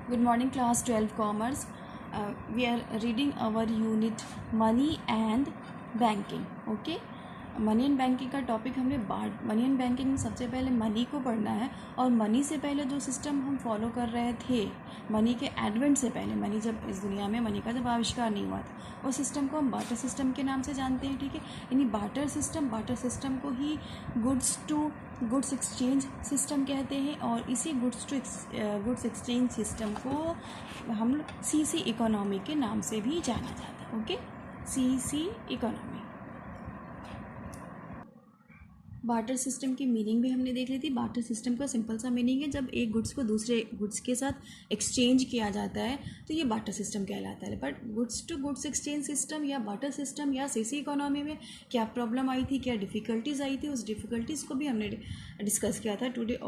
Good morning, class 12 commerce. We are reading our unit money and banking. Okay, money and banking का topic हमने money and banking में सबसे पहले money को पढ़ना है। और मनी से पहले जो सिस्टम हम फॉलो कर रहे थे, मनी के एडवेंट से पहले, मनी जब इस दुनिया में मनी का जब आविष्कार नहीं हुआ था, उस सिस्टम को हम बार्टर सिस्टम के नाम से जानते हैं। ठीक है, यानी बार्टर सिस्टम को ही goods to goods exchange system कहते हैं। और इसी गुड्स एक्सचेंज सिस्टम को हम सीसी इकोनॉमी के नाम से भी जाना जाता है। Okay, CC economy. Barter system की मीनिंग भी हमने देख ली थी। बार्टर सिस्टम का सिंपल सा मीनिंग है, जब एक गुड्स को दूसरे गुड्स के साथ एक्सचेंज किया जाता है तो ये बार्टर सिस्टम कहलाता है। But goods to goods exchange system या बार्टर सिस्टम या सीसी इकोनॉमी में क्या प्रॉब्लम आई थी, क्या डिफ़िकल्टीज़ आई थी, उस डिफ़िकल्टीज़ को भी हमने डिस्कस किया था। Today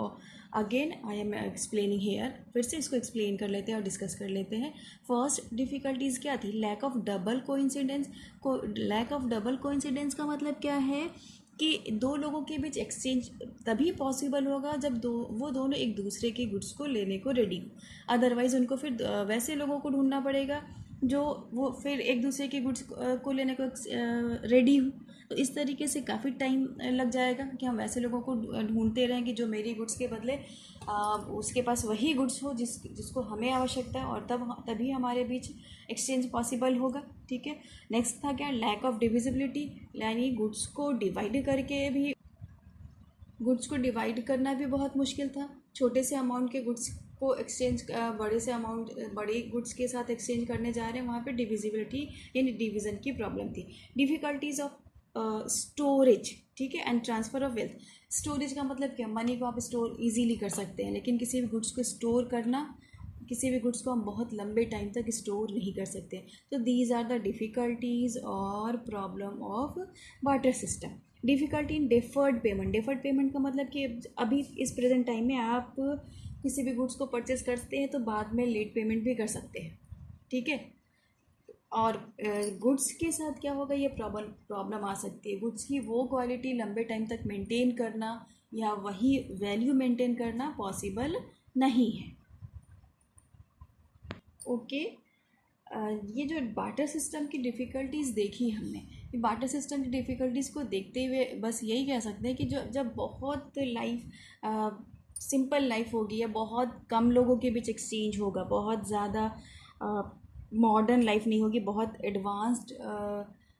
again I am explaining here. फिर से इसको एक्सप्लेन कर लेते हैं और डिस्कस कर लेते हैं। फर्स्ट डिफ़िकल्टीज़ क्या थी? Lack of double coincidence. Lack of double coincidence का मतलब क्या है कि दो लोगों के बीच एक्सचेंज तभी पॉसिबल होगा जब वो दोनों एक दूसरे के गुड्स को लेने को रेडी हो। अदरवाइज़ उनको फिर वैसे लोगों को ढूंढना पड़ेगा जो वो फिर एक दूसरे के गुड्स को लेने को रेडी हो। तो इस तरीके से काफ़ी टाइम लग जाएगा कि हम वैसे लोगों को ढूंढते रहें कि जो मेरी गुड्स के बदले उसके पास वही गुड्स हो जिसको हमें आवश्यकता है, और तभी हमारे बीच एक्सचेंज पॉसिबल होगा। ठीक है, नेक्स्ट था क्या? लैक ऑफ डिविजिबिलिटी, यानी गुड्स को डिवाइड करना भी बहुत मुश्किल था। छोटे से अमाउंट के गुड्स को एक्सचेंज बड़े गुड्स के साथ एक्सचेंज करने जा रहे हैं, वहाँ पे डिविजिबिलिटी यानी डिवीज़न की प्रॉब्लम थी। डिफ़िकल्टीज़ ऑफ स्टोरेज, ठीक है, and transfer of wealth. Storage का मतलब क्या? मनी को आप स्टोर इजीली कर सकते हैं, लेकिन किसी भी गुड्स को स्टोर करना, किसी भी गुड्स को हम बहुत लंबे टाइम तक स्टोर नहीं कर सकते। तो दीज आर द डिफ़िकल्टीज़ और problem of barter system. Difficulty in deferred payment का मतलब कि अभी इस प्रेजेंट टाइम में आप किसी भी गुड्स को परचेज करते हैं तो बाद में लेट पेमेंट भी कर सकते हैं। ठीक है, और गुड्स के साथ क्या होगा, ये प्रॉब्लम आ सकती है। गुड्स की वो क्वालिटी लंबे टाइम तक मेंटेन करना या वही वैल्यू मेंटेन करना पॉसिबल नहीं है। ओके, ये जो बार्टर सिस्टम की डिफ़िकल्टीज़ देखी हमने, ये बार्टर सिस्टम की डिफ़िकल्टीज़ को देखते हुए बस यही कह सकते हैं कि जब बहुत लाइफ सिंपल लाइफ होगी या बहुत कम लोगों के बीच एक्सचेंज होगा, बहुत ज़्यादा मॉडर्न लाइफ नहीं होगी, बहुत एडवांस्ड,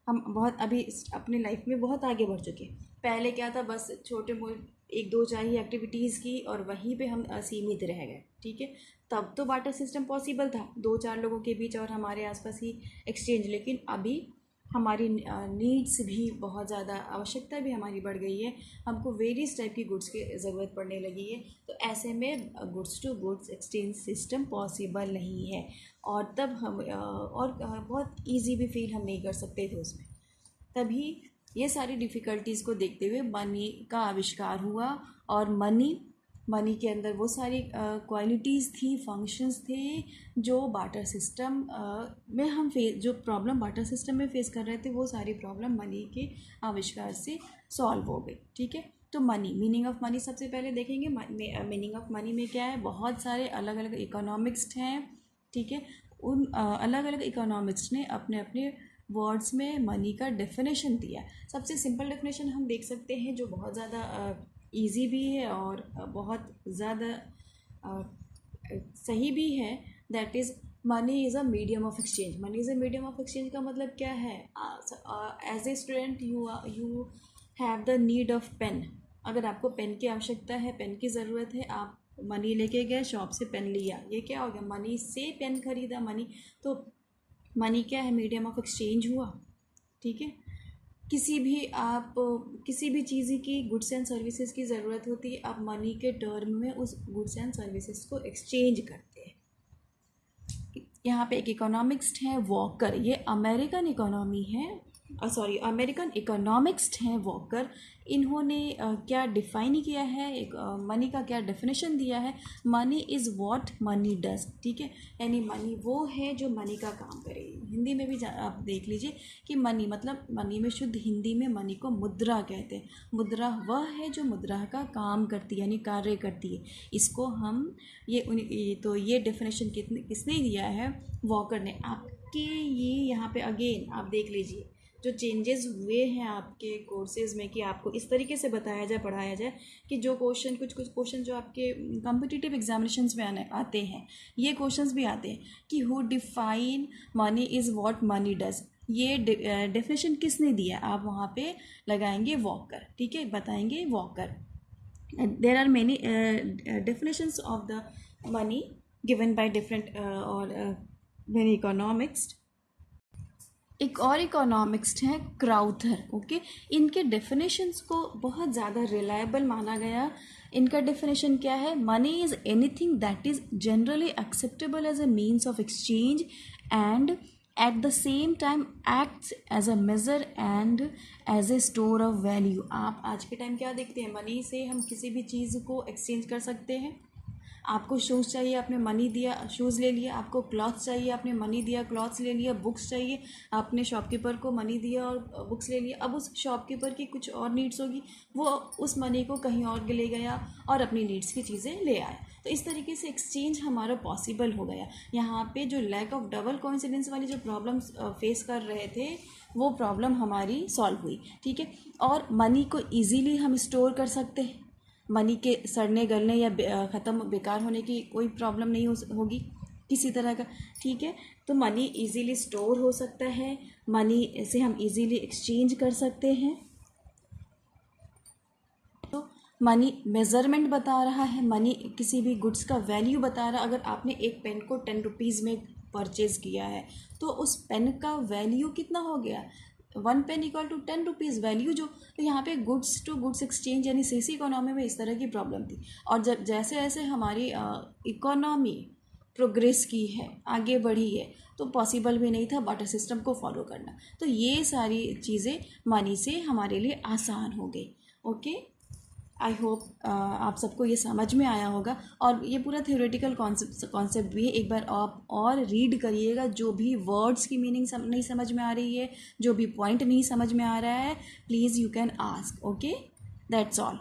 हम बहुत अभी अपने लाइफ में बहुत आगे बढ़ चुके हैं। पहले क्या था, बस छोटे मोटे एक दो चार ही एक्टिविटीज़ की और वहीं पे हम सीमित रह गए। ठीक है, तब तो बार्टर सिस्टम पॉसिबल था, दो चार लोगों के बीच और हमारे आसपास ही एक्सचेंज। लेकिन अभी हमारी नीड्स भी बहुत ज़्यादा, आवश्यकता भी हमारी बढ़ गई है, हमको वेरियस टाइप की गुड्स की ज़रूरत पड़ने लगी है। तो ऐसे में goods to goods exchange system possible नहीं है, और तब हम बहुत ईजी भी फील हम नहीं कर सकते थे उसमें। तभी ये सारी डिफ़िकल्टीज़ को देखते हुए मनी का आविष्कार हुआ। और मनी के अंदर वो सारी क्वालिटीज़ थी, फंक्शंस थे जो बार्टर सिस्टम में हम जो प्रॉब्लम बार्टर सिस्टम में फेस कर रहे थे, वो सारी प्रॉब्लम मनी के आविष्कार से सॉल्व हो गई। ठीक है, तो मनी, मीनिंग ऑफ मनी सबसे पहले देखेंगे। मीनिंग ऑफ मनी में क्या है? बहुत सारे अलग अलग इकोनॉमिक्स हैं। ठीक है, उन अलग अलग इकोनॉमिक्स ने अपने अपने वर्ड्स में मनी का डेफिनेशन दिया। सबसे सिंपल डेफिनेशन हम देख सकते हैं, जो बहुत ज़्यादा इजी भी है और बहुत ज़्यादा सही भी है। That is money is a medium of exchange. Money is a medium of exchange का मतलब क्या है? As a student you have the need of pen. अगर आपको पेन की आवश्यकता है, पेन की ज़रूरत है, आप मनी लेके गए शॉप से, पेन लिया, ये क्या हो गया? मनी से पेन खरीदा। तो मनी क्या है? मीडियम ऑफ एक्सचेंज हुआ। ठीक है, किसी भी चीज़ की गुड्स एंड सर्विसेज की ज़रूरत होती है, आप मनी के टर्म में उस गुड्स एंड सर्विसेज को एक्सचेंज करते हैं। यहाँ पे एक इकोनॉमिक्स है वॉकर, ये अमेरिकन इकोनॉमी है। सॉरी अमेरिकन इकोनॉमिक्स्ट हैं वॉकर। इन्होंने क्या डिफाइन किया है, एक मनी का क्या डेफिनेशन दिया है। Money is what money does, ठीक है, यानी मनी वो है जो मनी का काम करे। हिंदी में भी आप देख लीजिए कि मनी मतलब, मनी में शुद्ध हिंदी में मनी को मुद्रा कहते हैं। मुद्रा वह है जो मुद्रा का काम करती है, यानी कार्य करती है। इसको हम तो ये डेफिनेशन किसने दिया है, वॉकर ने। आपके ये यहाँ पे अगेन आप देख लीजिए जो चेंजेस हुए हैं आपके कोर्सेज़ में, कि आपको इस तरीके से बताया जाए, पढ़ाया जाए कि जो क्वेश्चन, कुछ क्वेश्चन जो आपके कॉम्पिटिटिव एग्जामिनेशंस में आते हैं, ये क्वेश्चंस भी आते हैं कि who define money is what money does. ये डेफिनेशन किसने दिया, आप वहाँ पे लगाएंगे वॉकर, ठीक है, बताएंगे Walker. There are many definitions of the money given by different और मेनी इकोनॉमिक्स। एक और इकोनॉमिक्स्ट हैं क्राउथर, ओके। इनके डेफिनेशंस को बहुत ज़्यादा रिलायबल माना गया। इनका डेफिनेशन क्या है, money is anything that is generally acceptable as a means of exchange and at the same time acts as a measure and as a store of value. आप आज के टाइम क्या देखते हैं, मनी से हम किसी भी चीज़ को एक्सचेंज कर सकते हैं। आपको शूज़ चाहिए, आपने मनी दिया, शूज़ ले लिया। आपको क्लॉथ्स चाहिए, आपने मनी दिया, क्लॉथ्स ले लिया। बुक्स चाहिए, आपने शॉपकीपर को मनी दिया और बुक्स ले लिया। अब उस शॉपकीपर की कुछ और नीड्स होगी, वो उस मनी को कहीं और ले गया और अपनी नीड्स की चीज़ें ले आया। तो इस तरीके से एक्सचेंज हमारा पॉसिबल हो गया। यहाँ पे जो लैक ऑफ डबल कोइंसिडेंस वाली जो प्रॉब्लम्स फेस कर रहे थे, वो प्रॉब्लम हमारी सॉल्व हुई, ठीक है। और मनी को ईजीली हम स्टोर कर सकते हैं। मनी के सड़ने गलने या ख़त्म बेकार होने की कोई प्रॉब्लम नहीं होगी किसी तरह का, ठीक है। तो मनी इजीली स्टोर हो सकता है, मनी से हम इजीली एक्सचेंज कर सकते हैं। तो मनी मेज़रमेंट बता रहा है, मनी किसी भी गुड्स का वैल्यू बता रहा है। अगर आपने एक पेन को 10 रुपीज़ में परचेज़ किया है तो उस पेन का वैल्यू कितना हो गया, 1 pen equal to 10 rupees value जो। तो यहाँ पे गुड्स टू गुड्स एक्सचेंज यानी सीसी इकोनॉमी में इस तरह की प्रॉब्लम थी। और जब जैसे जैसे हमारी इकोनॉमी प्रोग्रेस की है, आगे बढ़ी है, तो पॉसिबल भी नहीं था बाटर सिस्टम को फॉलो करना। तो ये सारी चीज़ें मनी से हमारे लिए आसान हो गई, ओके। आई होप आप सबको ये समझ में आया होगा। और ये पूरा थ्योरेटिकल कॉन्सेप्ट भी है। एक बार आप और रीड करिएगा, जो भी वर्ड्स की मीनिंग नहीं समझ में आ रही है, जो भी पॉइंट नहीं समझ में आ रहा है, please you can ask, okay. That's all.